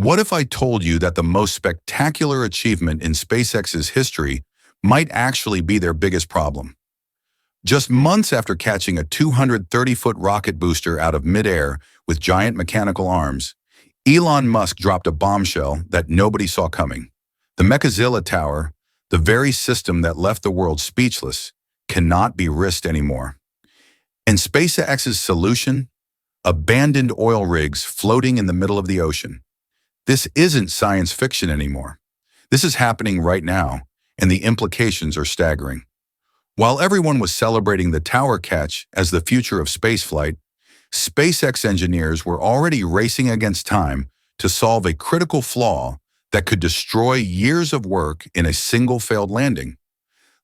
What if I told you that the most spectacular achievement in SpaceX's history might actually be their biggest problem? Just months after catching a 230-foot rocket booster out of midair with giant mechanical arms, Elon Musk dropped a bombshell that nobody saw coming. The Mechazilla Tower, the very system that left the world speechless, cannot be risked anymore. And SpaceX's solution? Abandoned oil rigs floating in the middle of the ocean. This isn't science fiction anymore. This is happening right now, and the implications are staggering. While everyone was celebrating the tower catch as the future of spaceflight, SpaceX engineers were already racing against time to solve a critical flaw that could destroy years of work in a single failed landing.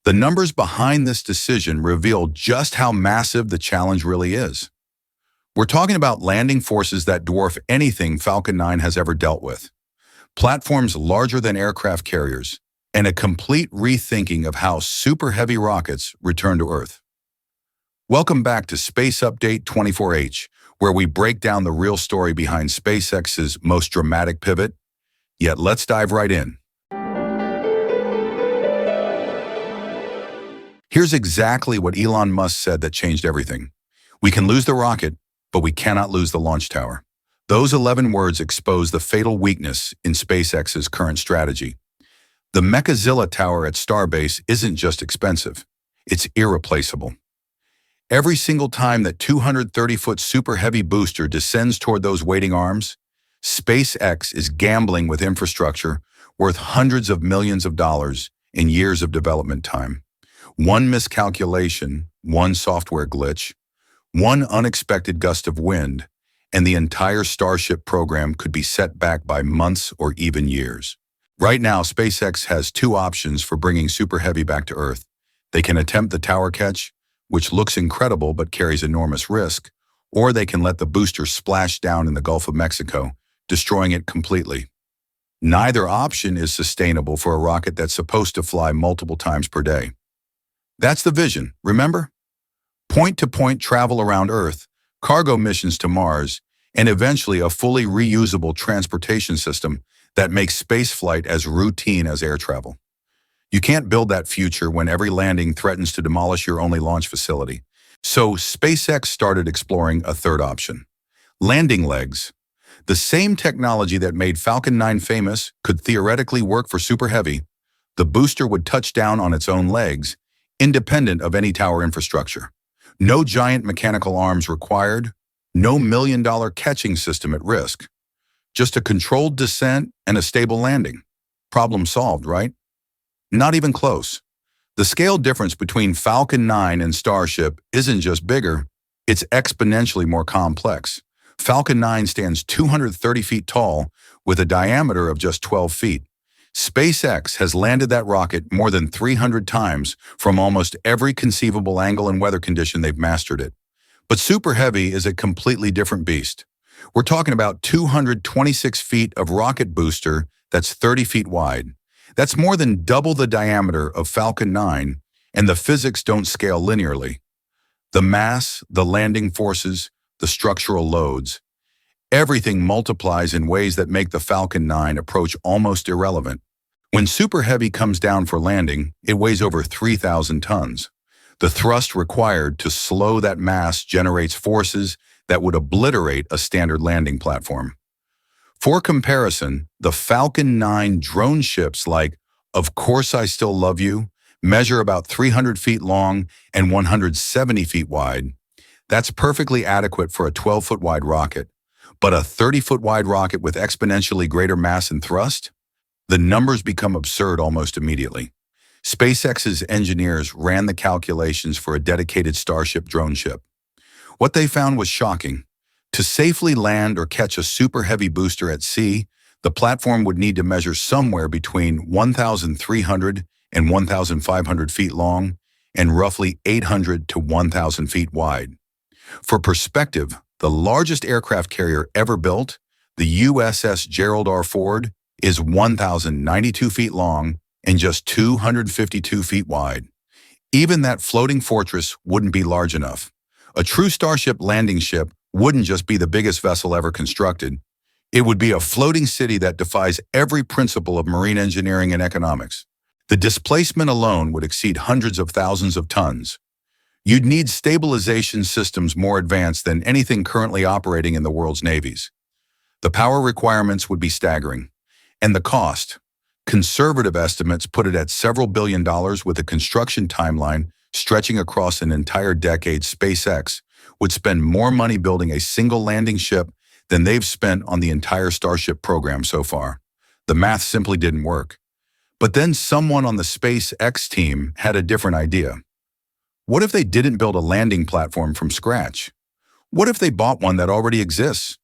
The numbers behind this decision reveal just how massive the challenge really is. We're talking about landing forces that dwarf anything Falcon 9 has ever dealt with, platforms larger than aircraft carriers, and a complete rethinking of how super heavy rockets return to Earth. Welcome back to Space Update 24H, where we break down the real story behind SpaceX's most dramatic pivot. Yet let's dive right in. Here's exactly what Elon Musk said that changed everything. We can lose the rocket, but we cannot lose the launch tower. Those 11 words expose the fatal weakness in SpaceX's current strategy. The Mechazilla Tower at Starbase isn't just expensive, it's irreplaceable. Every single time that 230-foot super heavy booster descends toward those waiting arms, SpaceX is gambling with infrastructure worth hundreds of millions of dollars in years of development time. One miscalculation, one software glitch, one unexpected gust of wind, and the entire Starship program could be set back by months or even years. Right now, SpaceX has two options for bringing Super Heavy back to Earth. They can attempt the tower catch, which looks incredible but carries enormous risk, or they can let the booster splash down in the Gulf of Mexico, destroying it completely. Neither option is sustainable for a rocket that's supposed to fly multiple times per day. That's the vision, remember? Point-to-point travel around Earth, cargo missions to Mars, and eventually a fully reusable transportation system that makes spaceflight as routine as air travel. You can't build that future when every landing threatens to demolish your only launch facility. So SpaceX started exploring a third option. Landing legs. The same technology that made Falcon 9 famous could theoretically work for Super Heavy. The booster would touch down on its own legs, independent of any tower infrastructure. No giant mechanical arms required, no million-dollar catching system at risk. Just a controlled descent and a stable landing. Problem solved, right? Not even close. The scale difference between Falcon 9 and Starship isn't just bigger, it's exponentially more complex. Falcon 9 stands 230 feet tall with a diameter of just 12 feet. SpaceX has landed that rocket more than 300 times from almost every conceivable angle and weather condition they've mastered it. But Super Heavy is a completely different beast. We're talking about 226 feet of rocket booster that's 30 feet wide. That's more than double the diameter of Falcon 9, and the physics don't scale linearly. The mass, the landing forces, the structural loads, everything multiplies in ways that make the Falcon 9 approach almost irrelevant. When Super Heavy comes down for landing, it weighs over 3,000 tons. The thrust required to slow that mass generates forces that would obliterate a standard landing platform. For comparison, the Falcon 9 drone ships like Of Course I Still Love You measure about 300 feet long and 170 feet wide. That's perfectly adequate for a 12-foot wide rocket. But a 30-foot wide rocket with exponentially greater mass and thrust? The numbers become absurd almost immediately. SpaceX's engineers ran the calculations for a dedicated Starship drone ship. What they found was shocking. To safely land or catch a super heavy booster at sea, the platform would need to measure somewhere between 1,300 and 1,500 feet long and roughly 800 to 1,000 feet wide. For perspective, the largest aircraft carrier ever built, the USS Gerald R. Ford, is 1,092 feet long and just 252 feet wide. Even that floating fortress wouldn't be large enough. A true Starship landing ship wouldn't just be the biggest vessel ever constructed. It would be a floating city that defies every principle of marine engineering and economics. The displacement alone would exceed hundreds of thousands of tons. You'd need stabilization systems more advanced than anything currently operating in the world's navies. The power requirements would be staggering. And the cost? Conservative estimates put it at several billion dollars with a construction timeline stretching across an entire decade. SpaceX would spend more money building a single landing ship than they've spent on the entire Starship program so far. The math simply didn't work. But then someone on the SpaceX team had a different idea. What if they didn't build a landing platform from scratch? What if they bought one that already exists?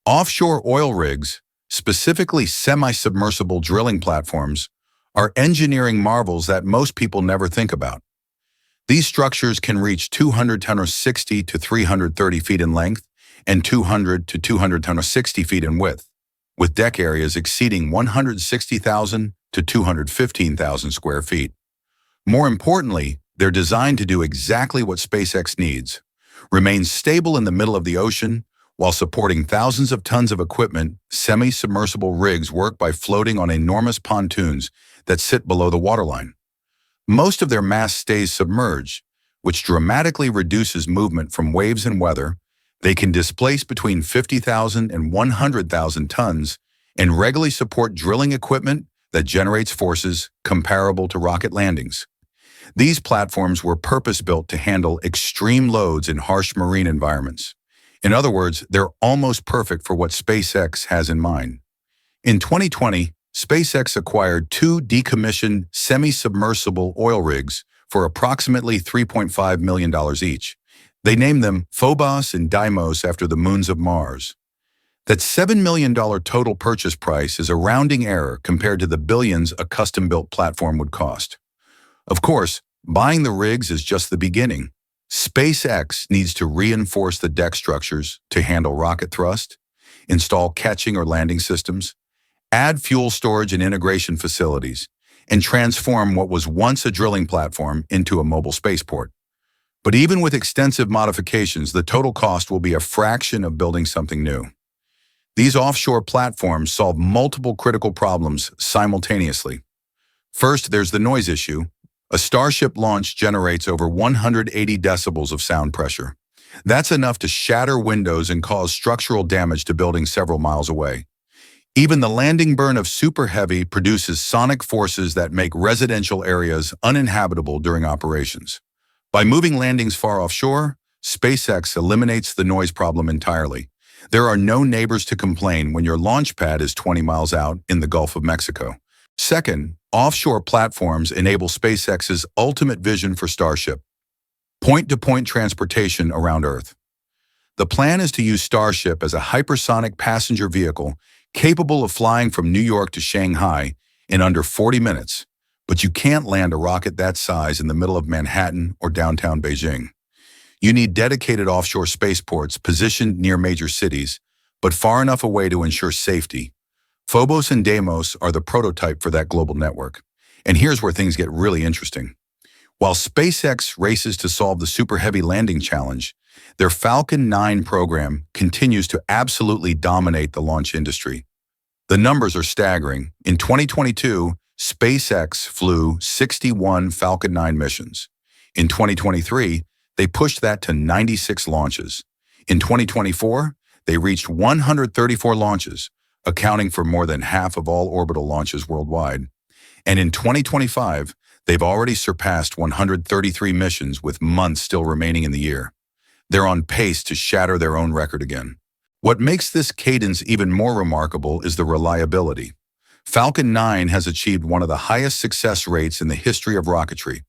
Offshore oil rigs, specifically semi-submersible drilling platforms, are engineering marvels that most people never think about. These structures can reach 260 to 330 feet in length and 200 to 260 feet in width, with deck areas exceeding 160,000 to 215,000 square feet. More importantly, they're designed to do exactly what SpaceX needs: remain stable in the middle of the ocean while supporting thousands of tons of equipment. Semi-submersible rigs work by floating on enormous pontoons that sit below the waterline. Most of their mass stays submerged, which dramatically reduces movement from waves and weather. They can displace between 50,000 and 100,000 tons and regularly support drilling equipment that generates forces comparable to rocket landings. These platforms were purpose-built to handle extreme loads in harsh marine environments. In other words, they're almost perfect for what SpaceX has in mind. In 2020, SpaceX acquired 2 decommissioned semi-submersible oil rigs for approximately $3.5 million each. They named them Phobos and Deimos after the moons of Mars. That $7 million total purchase price is a rounding error compared to the billions a custom-built platform would cost. Of course, buying the rigs is just the beginning. SpaceX needs to reinforce the deck structures to handle rocket thrust, install catching or landing systems, add fuel storage and integration facilities, and transform what was once a drilling platform into a mobile spaceport. But even with extensive modifications, the total cost will be a fraction of building something new. These offshore platforms solve multiple critical problems simultaneously. First, there's the noise issue. A Starship launch generates over 180 decibels of sound pressure. That's enough to shatter windows and cause structural damage to buildings several miles away. Even the landing burn of Superheavy produces sonic forces that make residential areas uninhabitable during operations. By moving landings far offshore, SpaceX eliminates the noise problem entirely. There are no neighbors to complain when your launch pad is 20 miles out in the Gulf of Mexico. Second, offshore platforms enable SpaceX's ultimate vision for Starship: point-to-point transportation around Earth. The plan is to use Starship as a hypersonic passenger vehicle capable of flying from New York to Shanghai in under 40 minutes, but you can't land a rocket that size in the middle of Manhattan or downtown Beijing. You need dedicated offshore spaceports positioned near major cities, but far enough away to ensure safety. Phobos and Deimos are the prototype for that global network. And here's where things get really interesting. While SpaceX races to solve the Superheavy landing challenge, their Falcon 9 program continues to absolutely dominate the launch industry. The numbers are staggering. In 2022, SpaceX flew 61 Falcon 9 missions. In 2023, they pushed that to 96 launches. In 2024, they reached 134 launches, accounting for more than half of all orbital launches worldwide. And in 2025, they've already surpassed 133 missions with months still remaining in the year. They're on pace to shatter their own record again. What makes this cadence even more remarkable is the reliability. Falcon 9 has achieved one of the highest success rates in the history of rocketry.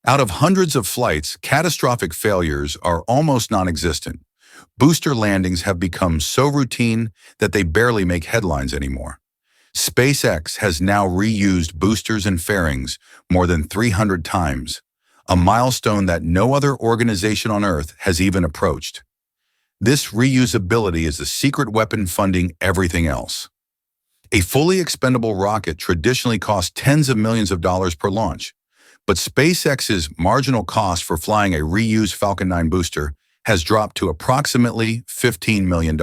Out of hundreds of flights, catastrophic failures are almost non-existent. Booster landings have become so routine that they barely make headlines anymore. SpaceX has now reused boosters and fairings more than 300 times, a milestone that no other organization on Earth has even approached. This reusability is the secret weapon funding everything else. A fully expendable rocket traditionally costs tens of millions of dollars per launch, but SpaceX's marginal cost for flying a reused Falcon 9 booster has dropped to approximately $15 million.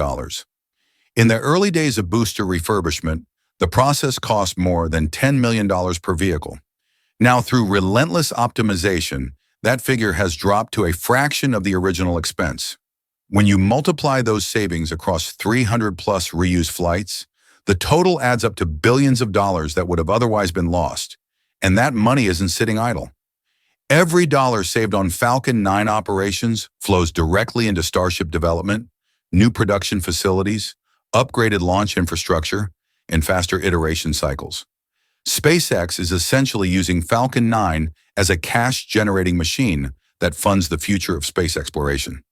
In the early days of booster refurbishment, the process cost more than $10 million per vehicle. Now, through relentless optimization, that figure has dropped to a fraction of the original expense. When you multiply those savings across 300 plus reused flights, the total adds up to billions of dollars that would have otherwise been lost. And that money isn't sitting idle. Every dollar saved on Falcon 9 operations flows directly into Starship development, new production facilities, upgraded launch infrastructure, and faster iteration cycles. SpaceX is essentially using Falcon 9 as a cash-generating machine that funds the future of space exploration.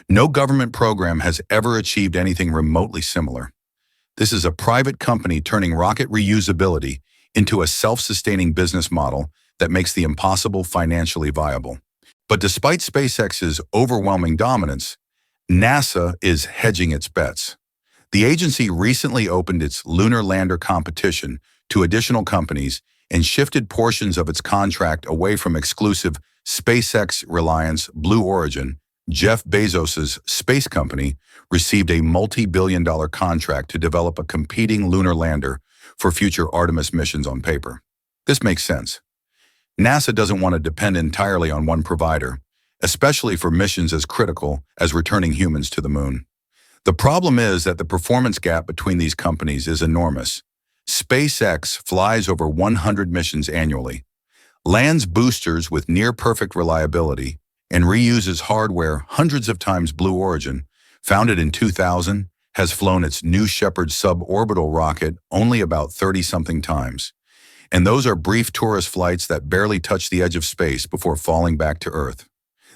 No government program has ever achieved anything remotely similar. This is a private company turning rocket reusability into a self-sustaining business model that makes the impossible financially viable. But despite SpaceX's overwhelming dominance, NASA is hedging its bets. The agency recently opened its lunar lander competition to additional companies and shifted portions of its contract away from exclusive SpaceX reliance Blue Origin. Jeff Bezos's space company received a multi-billion-dollar contract to develop a competing lunar lander for future Artemis missions on paper. This makes sense. NASA doesn't want to depend entirely on one provider, especially for missions as critical as returning humans to the moon. The problem is that the performance gap between these companies is enormous. SpaceX flies over 100 missions annually, lands boosters with near-perfect reliability, and reuses hardware hundreds of times. Blue Origin, founded in 2000, has flown its New Shepard suborbital rocket only about 30-something times. And those are brief tourist flights that barely touch the edge of space before falling back to Earth.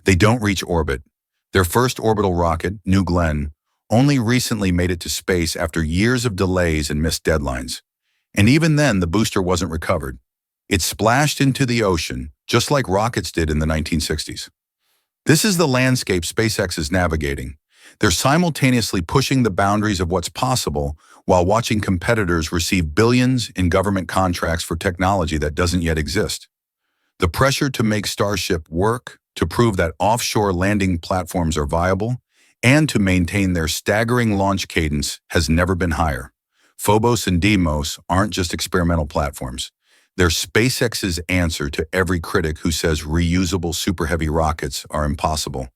They don't reach orbit. Their first orbital rocket, New Glenn, only recently made it to space after years of delays and missed deadlines. And even then, the booster wasn't recovered. It splashed into the ocean, just like rockets did in the 1960s. This is the landscape SpaceX is navigating. They're simultaneously pushing the boundaries of what's possible while watching competitors receive billions in government contracts for technology that doesn't yet exist. The pressure to make Starship work, to prove that offshore landing platforms are viable, and to maintain their staggering launch cadence has never been higher. Phobos and Deimos aren't just experimental platforms. They're SpaceX's answer to every critic who says reusable Superheavy rockets are impossible.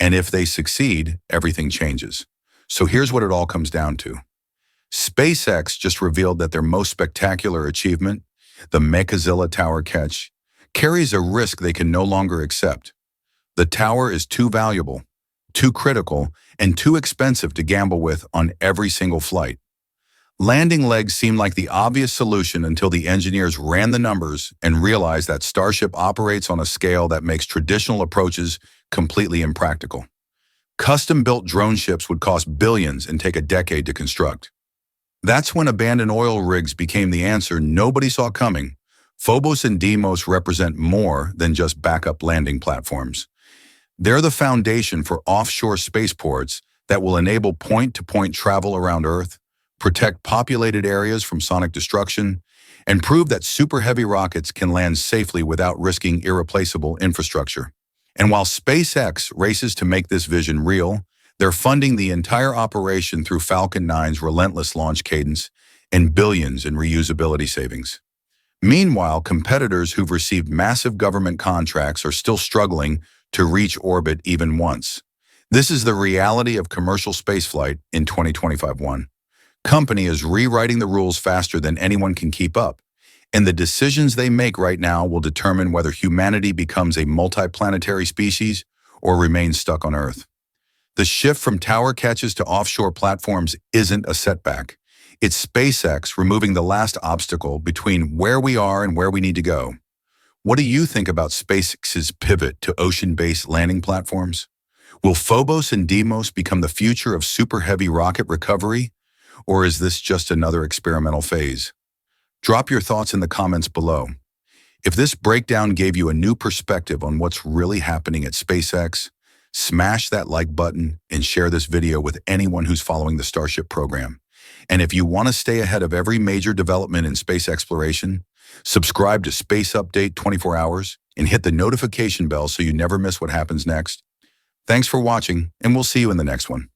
And if they succeed, everything changes. So here's what it all comes down to. SpaceX just revealed that their most spectacular achievement, the Mechazilla Tower catch, carries a risk they can no longer accept. The tower is too valuable, too critical, and too expensive to gamble with on every single flight. Landing legs seemed like the obvious solution until the engineers ran the numbers and realized that Starship operates on a scale that makes traditional approaches completely impractical. Custom-built drone ships would cost billions and take a decade to construct. That's when abandoned oil rigs became the answer nobody saw coming. Phobos and Deimos represent more than just backup landing platforms. They're the foundation for offshore spaceports that will enable point-to-point travel around Earth, protect populated areas from sonic destruction, and prove that Superheavy rockets can land safely without risking irreplaceable infrastructure. And while SpaceX races to make this vision real, they're funding the entire operation through Falcon 9's relentless launch cadence and billions in reusability savings. Meanwhile, competitors who've received massive government contracts are still struggling to reach orbit even once. This is the reality of commercial spaceflight in 2025. Company is rewriting the rules faster than anyone can keep up, and the decisions they make right now will determine whether humanity becomes a multiplanetary species or remains stuck on Earth. The shift from tower catches to offshore platforms isn't a setback. It's SpaceX removing the last obstacle between where we are and where we need to go. What do you think about SpaceX's pivot to ocean-based landing platforms? Will Phobos and Deimos become the future of Superheavy rocket recovery? Or is this just another experimental phase? Drop your thoughts in the comments below. If this breakdown gave you a new perspective on what's really happening at SpaceX, smash that like button and share this video with anyone who's following the Starship program. And if you want to stay ahead of every major development in space exploration, subscribe to Space Update 24 Hours and hit the notification bell so you never miss what happens next. Thanks for watching, and we'll see you in the next one.